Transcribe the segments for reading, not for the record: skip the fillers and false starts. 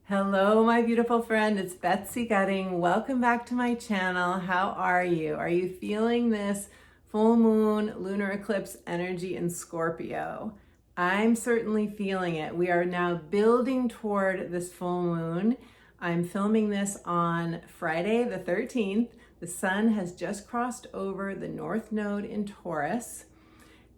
Hello, my beautiful friend. It's Betsy Gutting. Welcome back to my channel. How are you? Are you feeling this full moon lunar eclipse energy in Scorpio? I'm certainly feeling it. We are now building toward this full moon. I'm filming this on Friday the 13th. The sun has just crossed over the North Node in Taurus.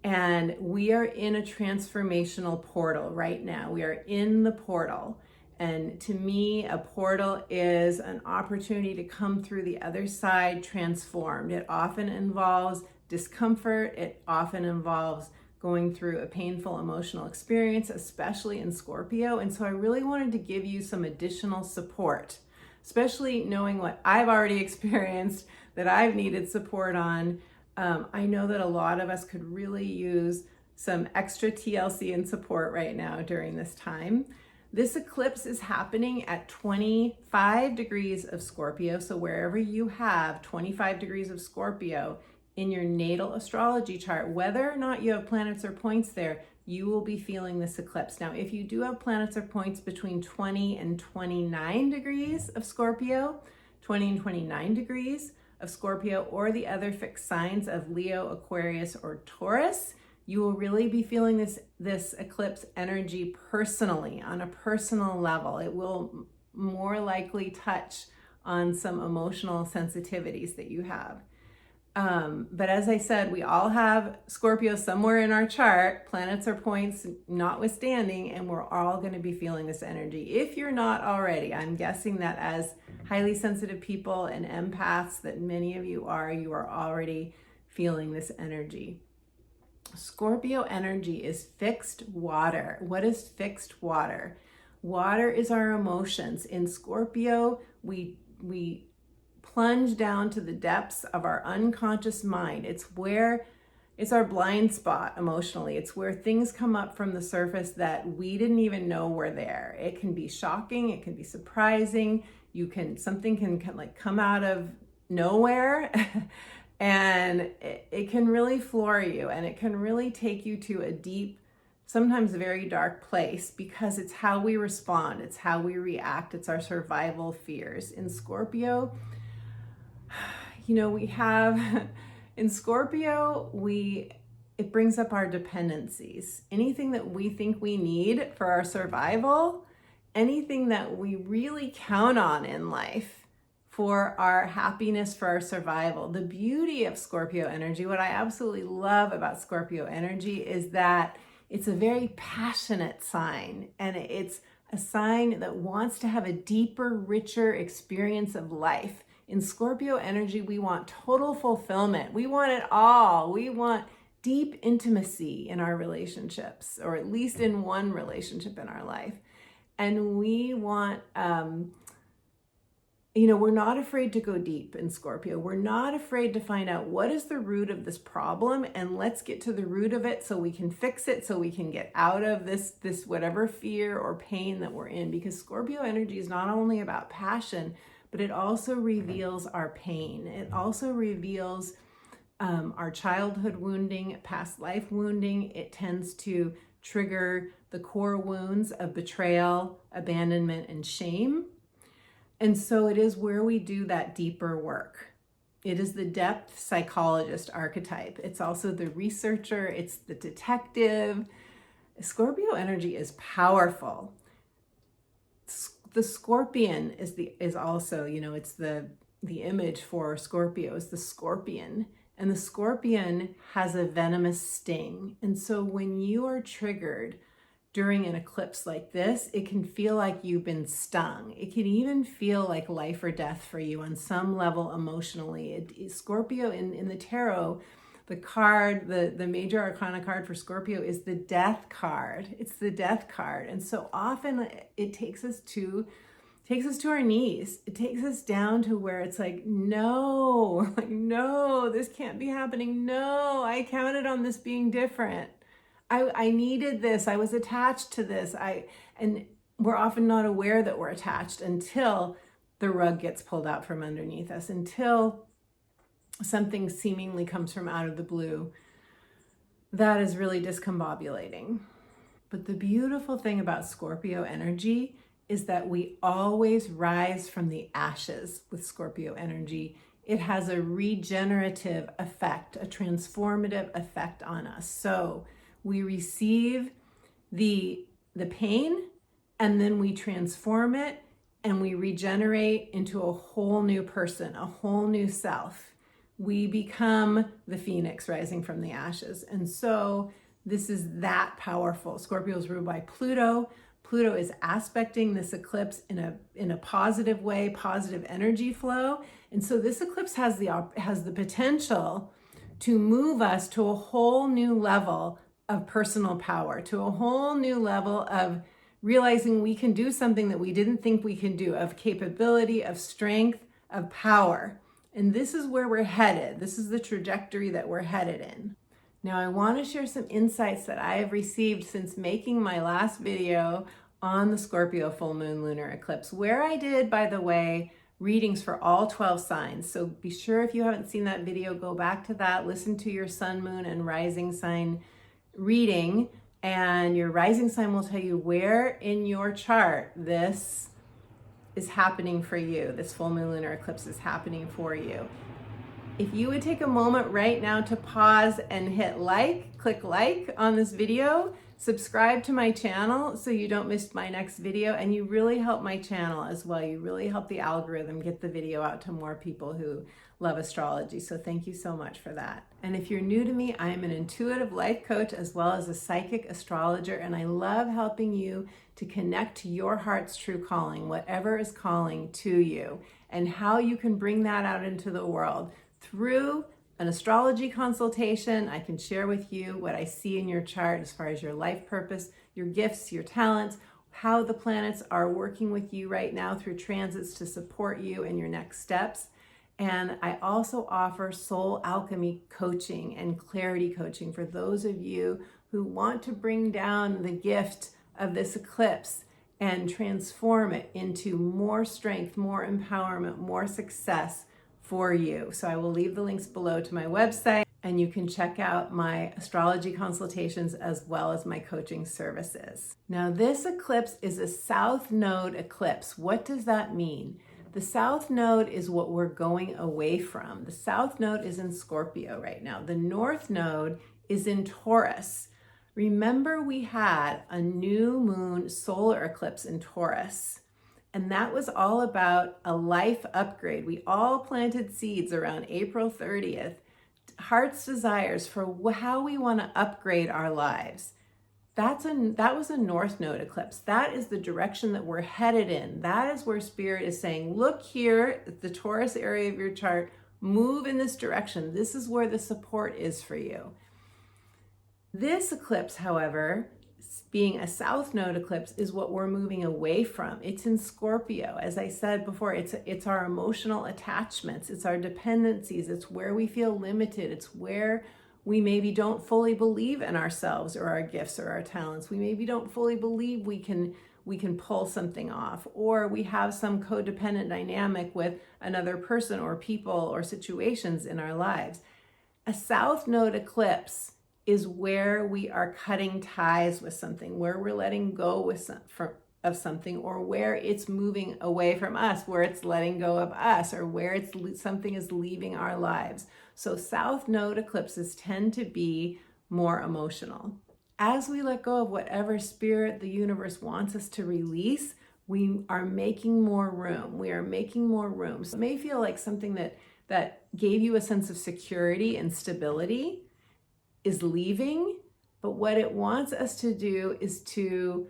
And we are in a transformational portal right now. We are in the portal. And to me, a portal is an opportunity to come through the other side transformed. It often involves discomfort. It often involves going through a painful emotional experience, especially in Scorpio. And so I really wanted to give you some additional support, especially knowing what I've already experienced that I've needed support on. I know that a lot of us could really use some extra TLC and support right now during this time. This eclipse is happening at 25 degrees of Scorpio. So wherever you have 25 degrees of Scorpio in your natal astrology chart, whether or not you have planets or points there, you will be feeling this eclipse. Now, if you do have planets or points between 20 and 29 degrees of Scorpio, 20 and 29 degrees of Scorpio, or the other fixed signs of Leo, Aquarius, or Taurus, you will really be feeling this eclipse energy personally, on a personal level. It will more likely touch on some emotional sensitivities that you have. But as I said, we all have Scorpio somewhere in our chart, planets or points notwithstanding, and we're all going to be feeling this energy. If you're not already, I'm guessing that as highly sensitive people and empaths that many of you are already feeling this energy. Scorpio energy is fixed water. What is fixed water? Water is our emotions. In Scorpio, we plunge down to the depths of our unconscious mind. It's our blind spot emotionally. It's where things come up from the surface that we didn't even know were there. It can be shocking. It can be surprising. Something can like come out of nowhere and it can really floor you, and it can really take you to a deep, sometimes very dark place, because it's how we respond. It's how we react. It's our survival fears. In Scorpio, we have in Scorpio, it brings up our dependencies. Anything that we think we need for our survival, anything that we really count on in life for our happiness, for our survival. The beauty of Scorpio energy, what I absolutely love about Scorpio energy, is that it's a very passionate sign, and it's a sign that wants to have a deeper, richer experience of life. In Scorpio energy, we want total fulfillment. We want it all. We want deep intimacy in our relationships, or at least in one relationship in our life. And we want, we're not afraid to go deep in Scorpio. We're not afraid to find out what is the root of this problem, and let's get to the root of it so we can fix it, so we can get out of this whatever fear or pain that we're in. Because Scorpio energy is not only about passion, but it also reveals our pain. It also reveals our childhood wounding, past life wounding. It tends to trigger the core wounds of betrayal, abandonment, and shame. And so it is where we do that deeper work. It is the depth psychologist archetype. It's also the researcher. It's the detective. Scorpio energy is powerful. The scorpion is also, it's the image for Scorpio is the scorpion. And the scorpion has a venomous sting. And so when you are triggered during an eclipse like this, it can feel like you've been stung. It can even feel like life or death for you on some level emotionally. Scorpio in the tarot, the card, the major arcana card for Scorpio is the death card. It's the death card. And so often it takes us to our knees. It takes us down to where it's like, no, this can't be happening. No, I counted on this being different. I needed this. I was attached to this. And we're often not aware that we're attached until the rug gets pulled out from underneath us, until something seemingly comes from out of the blue. That is really discombobulating. But the beautiful thing about Scorpio energy is that we always rise from the ashes with Scorpio energy. It has a regenerative effect, a transformative effect on us. So we receive the pain, and then we transform it, and we regenerate into a whole new person, a whole new self. We become the phoenix rising from the ashes. And so this is that powerful. Scorpio is ruled by Pluto. Pluto is aspecting this eclipse in a positive way, positive energy flow. And so this eclipse has the potential to move us to a whole new level of personal power, to a whole new level of realizing we can do something that we didn't think we could do, of capability, of strength, of power. And this is where we're headed. This is the trajectory that we're headed in. Now, I want to share some insights that I have received since making my last video on the Scorpio full moon lunar eclipse, where I did, by the way, readings for all 12 signs. So be sure, if you haven't seen that video, go back to that, listen to your sun, moon, and rising sign reading, and your rising sign will tell you where in your chart this is happening for you. This full moon lunar eclipse is happening for you. If you would take a moment right now to pause and hit click like on this video, subscribe to my channel so you don't miss my next video, and you really help my channel as well. You really help the algorithm get the video out to more people who love astrology. So thank you so much for that. And if you're new to me, I am an intuitive life coach as well as a psychic astrologer, and I love helping you to connect to your heart's true calling, whatever is calling to you, and how you can bring that out into the world. Through an astrology consultation, I can share with you what I see in your chart as far as your life purpose, your gifts, your talents, how the planets are working with you right now through transits to support you in your next steps. And I also offer soul alchemy coaching and clarity coaching for those of you who want to bring down the gift of this eclipse and transform it into more strength, more empowerment, more success for you. So I will leave the links below to my website, and you can check out my astrology consultations as well as my coaching services. Now, this eclipse is a South Node eclipse. What does that mean? The South Node is what we're going away from. The South Node is in Scorpio right now. The North Node is in Taurus. Remember, we had a new moon solar eclipse in Taurus, and that was all about a life upgrade. We all planted seeds around April 30th, heart's desires for how we want to upgrade our lives. That was a North Node eclipse. That is the direction that we're headed in. That is where Spirit is saying, look here at the Taurus area of your chart, move in this direction. This is where the support is for you. This eclipse, however, being a South Node eclipse, is what we're moving away from. It's in Scorpio. As I said before, it's our emotional attachments, it's our dependencies, it's where we feel limited, it's where we maybe don't fully believe in ourselves or our gifts or our talents. We maybe don't fully believe we can pull something off, or we have some codependent dynamic with another person or people or situations in our lives. A South Node eclipse is where we are cutting ties with something, where we're letting go of something, or where it's moving away from us, where it's letting go of us, or where something is leaving our lives. So South Node eclipses tend to be more emotional. As we let go of whatever spirit the universe wants us to release, we are making more room. We are making more room. So it may feel like something that gave you a sense of security and stability is leaving, but what it wants us to do is to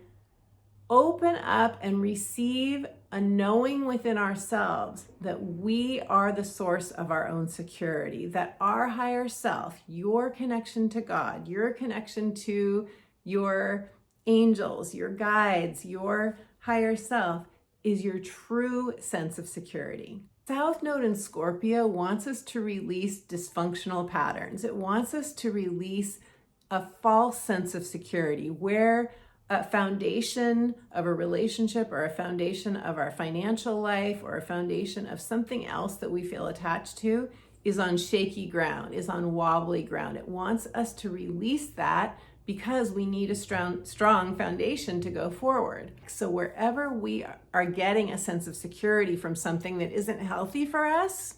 open up and receive a knowing within ourselves that we are the source of our own security, that our higher self, your connection to God, your connection to your angels, your guides, your higher self is your true sense of security. South Node in Scorpio wants us to release dysfunctional patterns. It wants us to release a false sense of security where a foundation of a relationship or a foundation of our financial life or a foundation of something else that we feel attached to is on shaky ground, is on wobbly ground. It wants us to release that because we need a strong foundation to go forward. So wherever we are getting a sense of security from something that isn't healthy for us,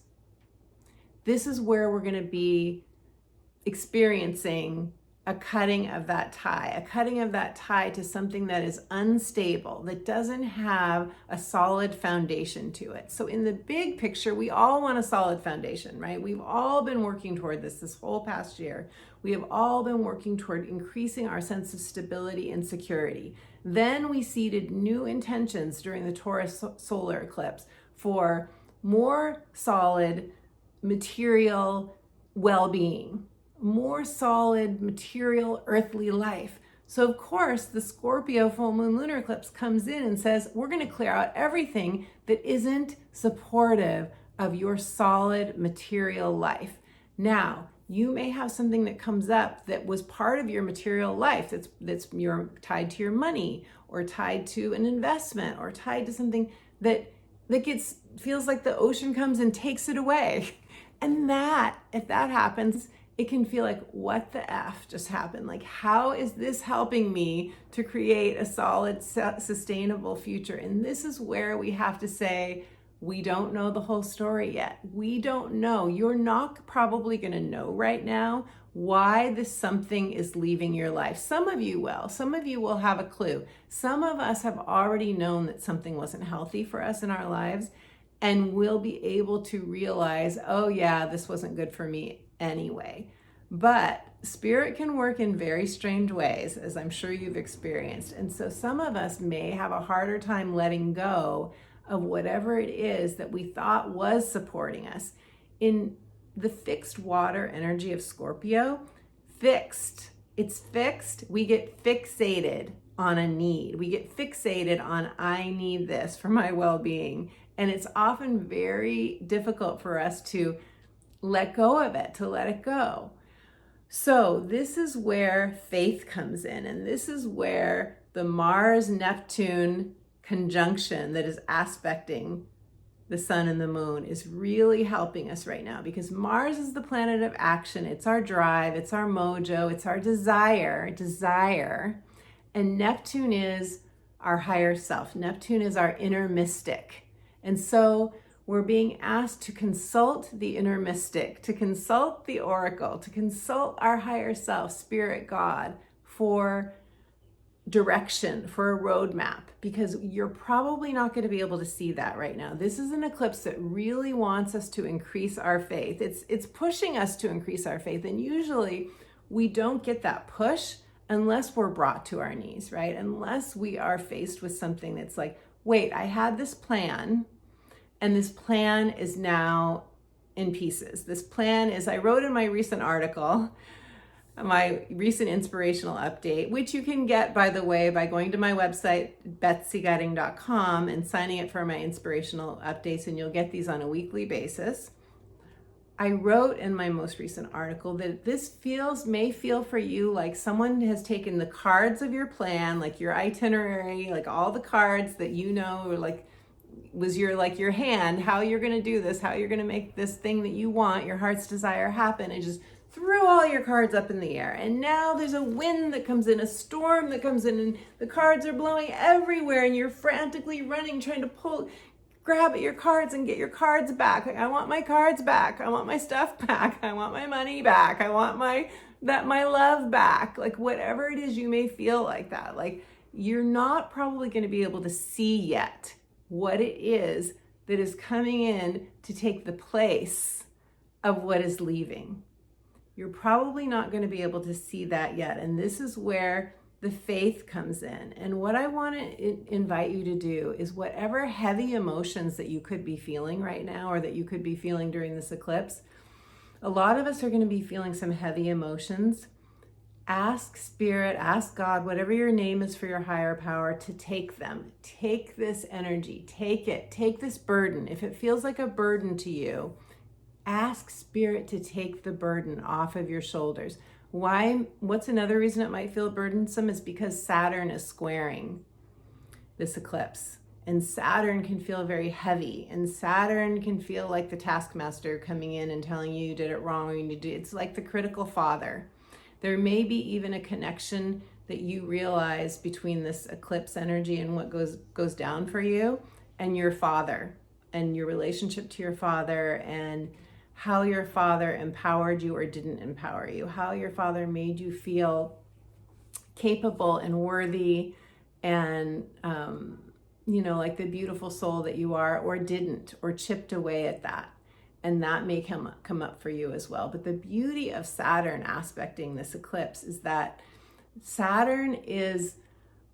this is where we're going to be experiencing a cutting of that tie to something that is unstable, that doesn't have a solid foundation to it. So in the big picture, we all want a solid foundation, right? We've all been working toward this whole past year. We have all been working toward increasing our sense of stability and security. Then we seeded new intentions during the Taurus solar eclipse for more solid material well-being, more solid material earthly life. So of course the Scorpio full moon lunar eclipse comes in and says, we're going to clear out everything that isn't supportive of your solid material life. Now, you may have something that comes up that was part of your material life that's you're tied to your money, or tied to an investment, or tied to something that feels like the ocean comes and takes it away. And if that happens, it can feel like, what the F just happened? Like, how is this helping me to create a solid, sustainable future? And this is where we have to say, we don't know the whole story yet. We don't know. You're not probably going to know right now why this something is leaving your life. Some of you will. Some of you will have a clue. Some of us have already known that something wasn't healthy for us in our lives, and we'll be able to realize, oh yeah, this wasn't good for me anyway. But spirit can work in very strange ways, as I'm sure you've experienced. And so some of us may have a harder time letting go of whatever it is that we thought was supporting us. In the fixed water energy of Scorpio, it's fixed. We get fixated on a need. We get fixated on, I need this for my well-being. And it's often very difficult for us to let go of it, to let it go. So this is where faith comes in. And this is where the Mars-Neptune conjunction that is aspecting the sun and the moon is really helping us right now, because Mars is the planet of action. It's our drive, it's our mojo, it's our desire. And Neptune is our higher self. Neptune is our inner mystic. And so we're being asked to consult the inner mystic, to consult the oracle, to consult our higher self, spirit, God, for direction, for a roadmap, because you're probably not going to be able to see that right now. This is an eclipse that really wants us to increase our faith. It's pushing us to increase our faith. And usually we don't get that push unless we're brought to our knees, right? Unless we are faced with something that's like, wait, I had this plan, and this plan is now in pieces. This plan is, I wrote in my recent article, my recent inspirational update, which you can get, by the way, by going to my website, betsyguiding.com, and signing up for my inspirational updates, and you'll get these on a weekly basis. I wrote in my most recent article that this may feel for you like someone has taken the cards of your plan, like your itinerary, like all the cards that you know, or like was your hand, how you're going to do this, how you're going to make this thing that you want, your heart's desire, happen, and just threw all your cards up in the air. And now there's a wind that comes in, a storm that comes in, and the cards are blowing everywhere, and you're frantically running, trying to grab at your cards and get your cards back. Like, I want my cards back. I want my stuff back. I want my money back. I want my love back. Like, whatever it is, you may feel like that. Like, you're not probably going to be able to see yet what it is that is coming in to take the place of what is leaving. You're probably not going to be able to see that yet. And this is where the faith comes in. And what I want to invite you to do is, whatever heavy emotions that you could be feeling right now, or that you could be feeling during this eclipse, a lot of us are going to be feeling some heavy emotions. Ask Spirit, ask God, whatever your name is for your higher power, to take them. Take this energy, take it, take this burden. If it feels like a burden to you, ask Spirit to take the burden off of your shoulders. Why? What's another reason it might feel burdensome is because Saturn is squaring this eclipse. And Saturn can feel very heavy. And Saturn can feel like the taskmaster coming in and telling you you did it wrong, or you need to do it. It's like the critical father. There may be even a connection that you realize between this eclipse energy and what goes down for you and your father and your relationship to your father, and how your father empowered you or didn't empower you, how your father made you feel capable and worthy and, like the beautiful soul that you are, or didn't, or chipped away at that. And that may come up for you as well. But the beauty of Saturn aspecting this eclipse is that Saturn is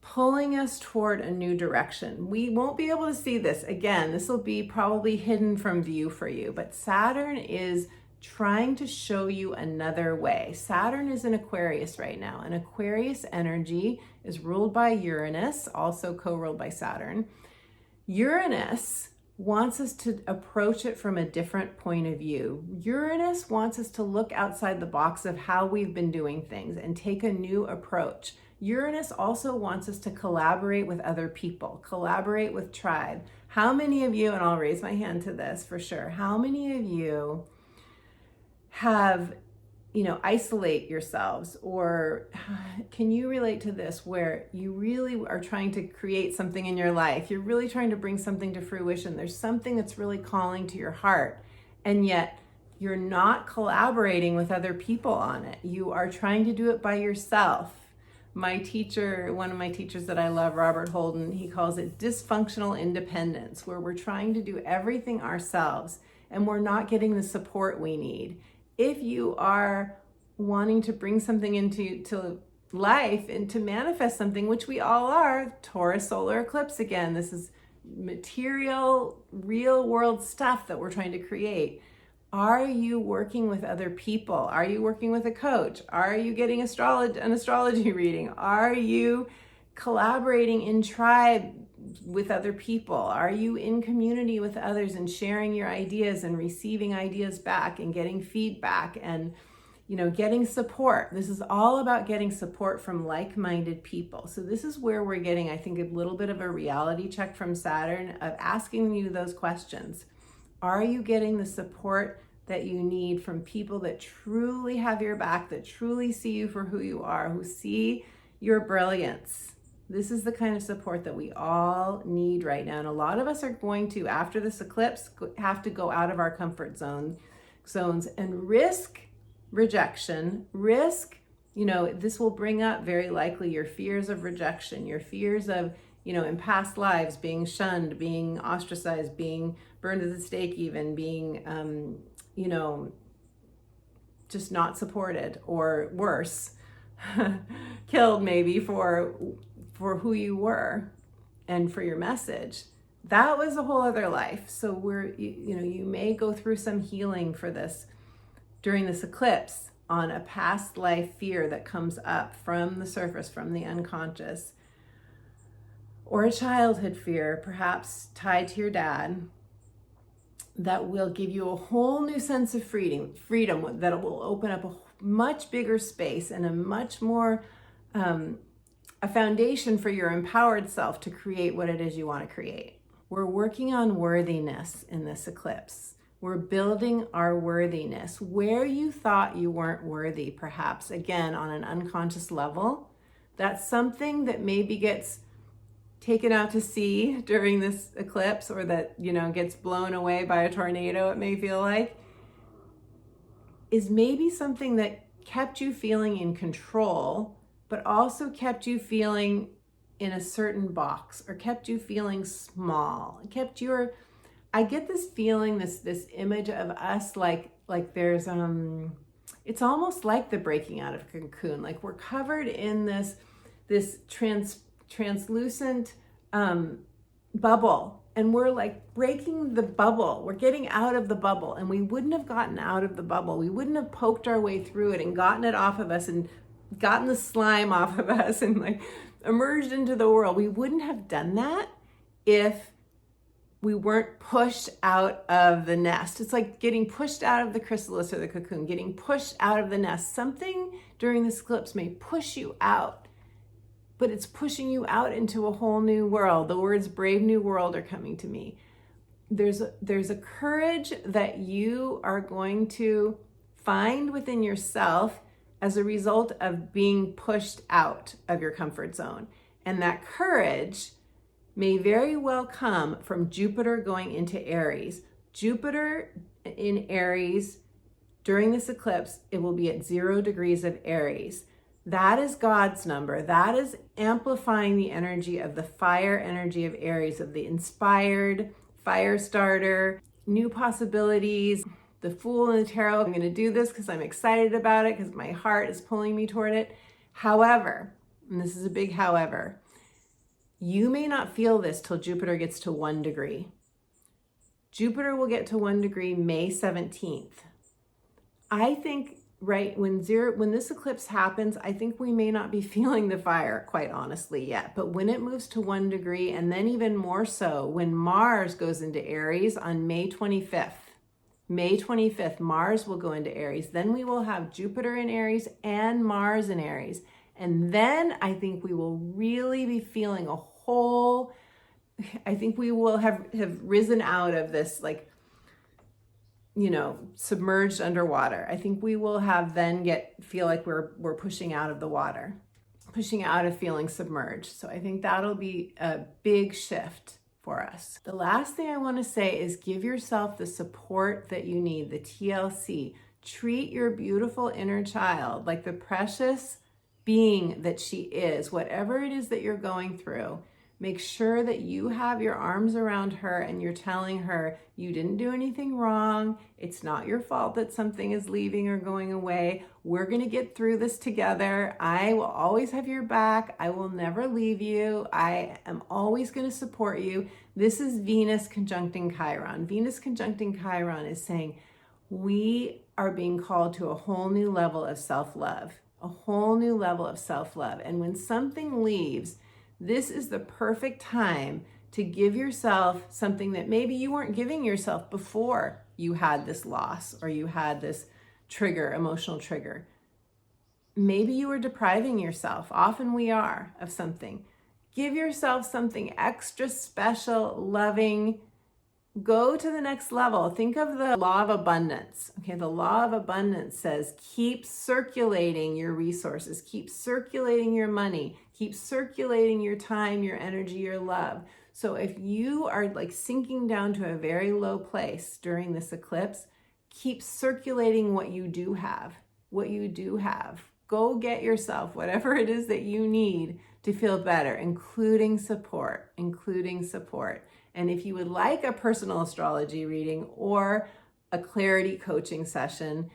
pulling us toward a new direction. We won't be able to see this. Again, this will be probably hidden from view for you, but Saturn is trying to show you another way. Saturn is in Aquarius right now, and Aquarius energy is ruled by Uranus, also co-ruled by Saturn. Uranus wants us to approach it from a different point of view. Uranus wants us to look outside the box of how we've been doing things and take a new approach. Uranus also wants us to collaborate with other people, collaborate with tribe. How many of you, and I'll raise my hand to this for sure, how many of you have, isolate yourselves, or can you relate to this where you really are trying to create something in your life? You're really trying to bring something to fruition. There's something that's really calling to your heart, and yet you're not collaborating with other people on it. You are trying to do it by yourself. My teacher, one of my teachers that I love, Robert Holden, he calls it dysfunctional independence, where we're trying to do everything ourselves and we're not getting the support we need. If you are wanting to bring something into life and to manifest something, which we all are, Taurus solar eclipse again, this is material, real world stuff that we're trying to create. Are you working with other people? Are you working with a coach? Are you getting an astrology reading? Are you collaborating in tribe with other people? Are you in community with others and sharing your ideas and receiving ideas back and getting feedback and, getting support? This is all about getting support from like-minded people. So this is where we're getting, I think, a little bit of a reality check from Saturn of asking you those questions. Are you getting the support that you need from people that truly have your back, that truly see you for who you are, who see your brilliance? This is the kind of support that we all need right now. And a lot of us are going to, after this eclipse, have to go out of our comfort zones and risk rejection, this will bring up very likely your fears of rejection, your fears of, in past lives, being shunned, being ostracized, being burned at the stake, even being, just not supported, or worse, killed maybe for who you were and for your message. That was a whole other life. So you may go through some healing for this during this eclipse on a past life fear that comes up from the surface, from the unconscious, or a childhood fear, perhaps tied to your dad, that will give you a whole new sense of freedom that will open up a much bigger space and a much more, a foundation for your empowered self to create what it is you want to create. We're working on worthiness in this eclipse. We're building our worthiness. Where you thought you weren't worthy, perhaps, again, on an unconscious level, that's something that maybe gets taken out to sea during this eclipse, or that, gets blown away by a tornado, it may feel like, is maybe something that kept you feeling in control, but also kept you feeling in a certain box, or kept you feeling small, I get this feeling, this image of us like there's, it's almost like the breaking out of a cocoon, like we're covered in this translucent bubble, and we're like breaking the bubble. We're getting out of the bubble, and we wouldn't have gotten out of the bubble. We wouldn't have poked our way through it and gotten it off of us and gotten the slime off of us and like emerged into the world. We wouldn't have done that if we weren't pushed out of the nest. It's like getting pushed out of the chrysalis or the cocoon, getting pushed out of the nest. Something during this eclipse may push you out, but it's pushing you out into a whole new world. The words brave new world are coming to me. There's a courage that you are going to find within yourself as a result of being pushed out of your comfort zone. And that courage may very well come from Jupiter going into Aries. Jupiter in Aries during this eclipse, it will be at 0 degrees of Aries. That is God's number. That is amplifying the energy of the fire energy of Aries, of the inspired, fire starter, new possibilities, the Fool in the Tarot. I'm going to do this because I'm excited about it, because my heart is pulling me toward it. However, and this is a big however, you may not feel this till Jupiter gets to 1 degree. Jupiter will get to 1 degree May 17th. I think when this eclipse happens, I think we may not be feeling the fire, quite honestly, yet. But when it moves to 1 degree, and then even more so when Mars goes into Aries on May 25th, Mars will go into Aries. Then we will have Jupiter in Aries and Mars in Aries. And then I think we will really be feeling I think we will have risen out of this, like, submerged underwater. I think we will have feel like we're pushing out of the water, pushing out of feeling submerged. So I think that'll be a big shift for us. The last thing I want to say is give yourself the support that you need, the TLC. Treat your beautiful inner child like the precious being that she is. Whatever it is that you're going through, make sure that you have your arms around her and you're telling her you didn't do anything wrong. It's not your fault that something is leaving or going away. We're going to get through this together. I will always have your back. I will never leave you. I am always going to support you. This is Venus conjuncting Chiron. Venus conjuncting Chiron is saying we are being called to a whole new level of self-love, a whole new level of self-love. And when something leaves, this is the perfect time to give yourself something that maybe you weren't giving yourself before you had this loss or you had this trigger, emotional trigger. Maybe you were depriving yourself. Often we are, of something. Give yourself something extra special, loving. Go to the next level. Think of the law of abundance. Okay, the law of abundance says keep circulating your resources, keep circulating your money, keep circulating your time, your energy, your love. So if you are like sinking down to a very low place during this eclipse, keep circulating what you do have, what you do have. Go get yourself whatever it is that you need to feel better, including support, And if you would like a personal astrology reading or a clarity coaching session,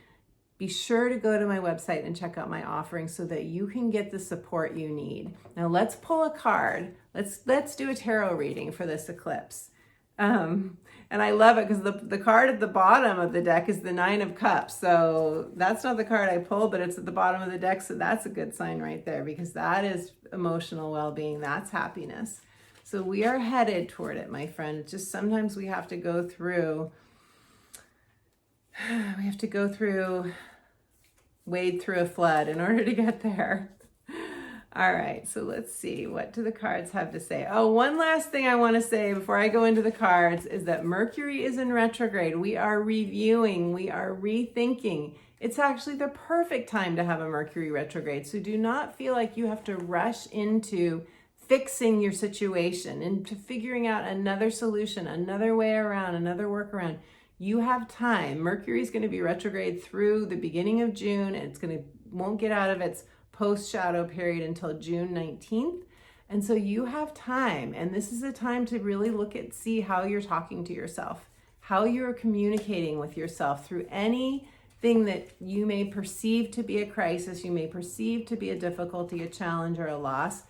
be sure to go to my website and check out my offerings so that you can get the support you need. Now let's pull a card. Let's do a tarot reading for this eclipse. And I love it because the card at the bottom of the deck is the 9 of Cups. So that's not the card I pulled, but it's at the bottom of the deck. So that's a good sign right there, because that is emotional well-being. That's happiness. So we are headed toward it, my friend. It's just sometimes we have to go through, wade through a flood in order to get there. All right, so let's see. What do the cards have to say? Oh, one last thing I want to say before I go into the cards is that Mercury is in retrograde. We are reviewing, we are rethinking. It's actually the perfect time to have a Mercury retrograde. So do not feel like you have to rush into fixing your situation, into figuring out another solution, another way around, another workaround. You have time. Mercury is going to be retrograde through the beginning of June, and won't get out of its post-shadow period until June 19th. And so you have time, and this is a time to really see how you're talking to yourself, how you're communicating with yourself through anything that you may perceive to be a crisis, you may perceive to be a difficulty, a challenge, or a loss.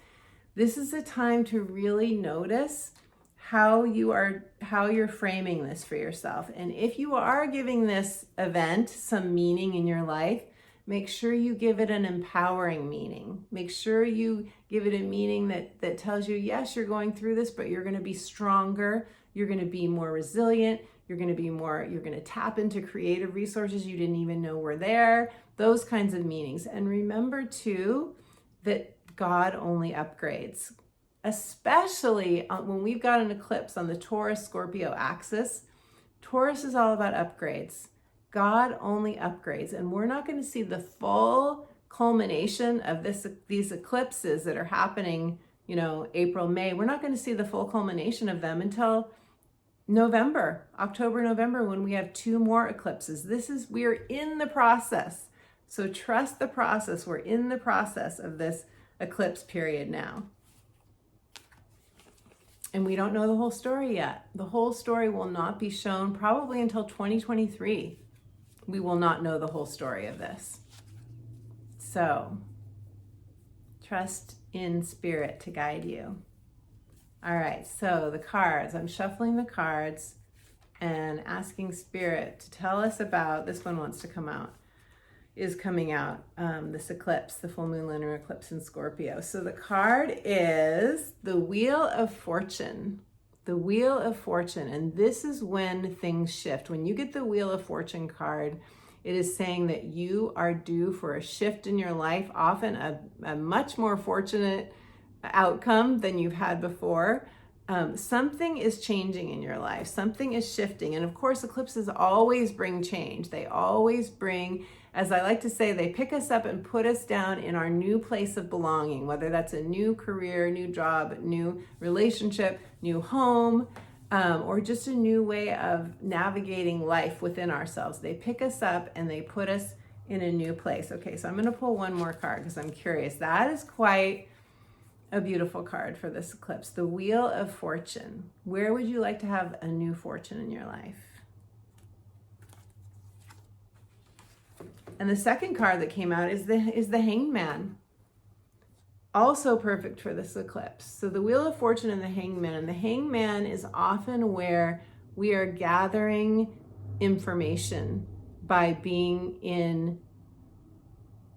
This is a time to really notice how you're framing this for yourself. And if you are giving this event some meaning in your life, make sure you give it an empowering meaning. Make sure you give it a meaning that tells you, yes, you're going through this, but you're going to be stronger. You're going to be more resilient. You're going to tap into creative resources you didn't even know were there. Those kinds of meanings. And remember too, that God only upgrades, especially when we've got an eclipse on the Taurus Scorpio axis. Taurus is all about upgrades. God only upgrades, and we're not going to see the full culmination of these eclipses that are happening, you know, April, May. We're not going to see the full culmination of them until November, October, November, when we have 2 more eclipses. We are in the process. So trust the process. We're in the process of this eclipse period now. And we don't know the whole story yet. The whole story will not be shown probably until 2023. We will not know the whole story of this. So trust in spirit to guide you. All right, so the cards, I'm shuffling the cards and asking spirit to tell us about, this one wants to come out, is coming out, this eclipse, the full moon lunar eclipse in Scorpio. So the card is the Wheel of Fortune. The Wheel of Fortune, and this is when things shift. When you get the Wheel of Fortune card, it is saying that you are due for a shift in your life, often a much more fortunate outcome than you've had before. Something is changing in your life. Something is shifting. And of course, eclipses always bring change. They always bring, as I like to say, they pick us up and put us down in our new place of belonging, whether that's a new career, new job, new relationship, new home, or just a new way of navigating life within ourselves. They pick us up and they put us in a new place. Okay, so I'm going to pull one more card because I'm curious. That is quite a beautiful card for this eclipse. The Wheel of Fortune. Where would you like to have a new fortune in your life? And the second card that came out is the Hangman. Also perfect for this eclipse. So the Wheel of Fortune and the Hangman is often where we are gathering information by being in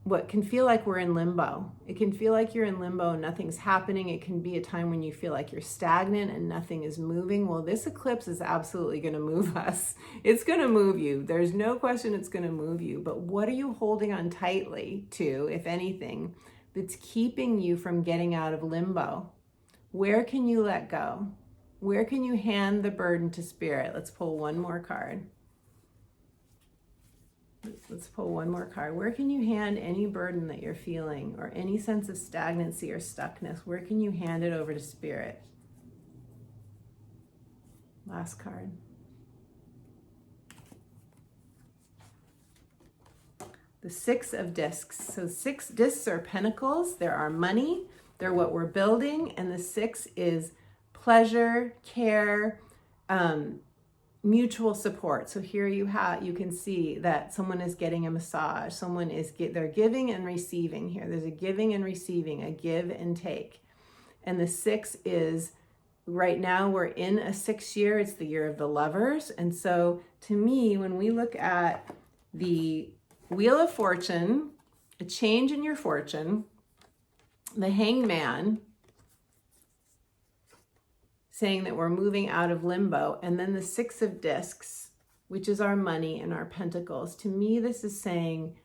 what can feel like we're in limbo. It can feel like you're in limbo and nothing's happening. It can be a time when you feel like you're stagnant and nothing is moving. Well, this eclipse is absolutely going to move us. It's going to move you. There's no question it's going to move you. But what are you holding on tightly to, if anything, that's keeping you from getting out of limbo? Where can you let go? Where can you hand the burden to spirit? Let's pull one more card. Let's pull one more card. Where can you hand any burden that you're feeling or any sense of stagnancy or stuckness? Where can you hand it over to spirit? Last card. The 6 of discs. So 6 discs are pentacles. There are money. They're what we're building. And the 6 is pleasure, care, mutual support. So here you can see that someone is getting a massage. They're giving and receiving here. There's a giving and receiving, a give and take. And the 6 is, right now we're in a 6 year. It's the year of the lovers. And so to me, when we look at the Wheel of Fortune, a change in your fortune, the Hangman, saying that we're moving out of limbo, and then the 6 of discs, which is our money and our pentacles. To me, this is saying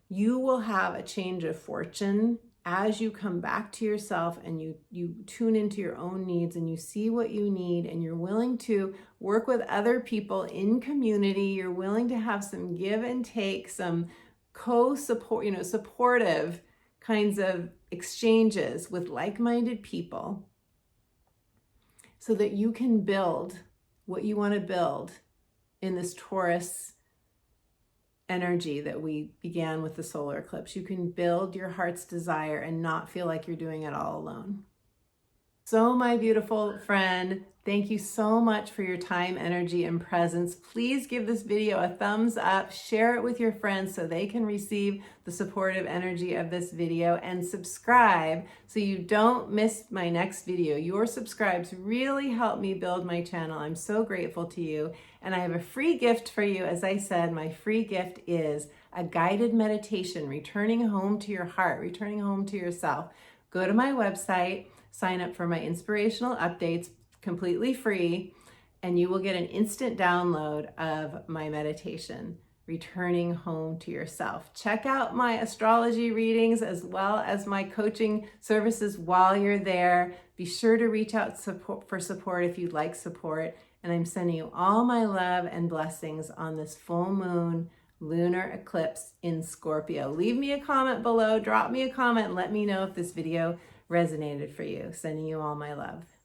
you will have a change of fortune as you come back to yourself and you tune into your own needs and you see what you need and you're willing to work with other people in community. You're willing to have some give and take, some co-support, supportive kinds of exchanges with like-minded people, so that you can build what you want to build in this Taurus energy that we began with the solar eclipse. You can build your heart's desire and not feel like you're doing it all alone. So my beautiful friend, thank you so much for your time, energy, and presence. Please give this video a thumbs up, share it with your friends so they can receive the supportive energy of this video, and subscribe so you don't miss my next video. Your subscribes really help me build my channel. I'm so grateful to you. And I have a free gift for you. As I said, my free gift is a guided meditation, returning home to your heart, returning home to yourself. Go to my website, sign up for my inspirational updates, completely free, and you will get an instant download of my meditation, returning home to yourself. Check out my astrology readings as well as my coaching services while you're there. Be sure to reach out for support if you'd like support. And I'm sending you all my love and blessings on this full moon lunar eclipse in Scorpio. Leave me a comment below, drop me a comment, and let me know if this video resonated for you. Sending you all my love.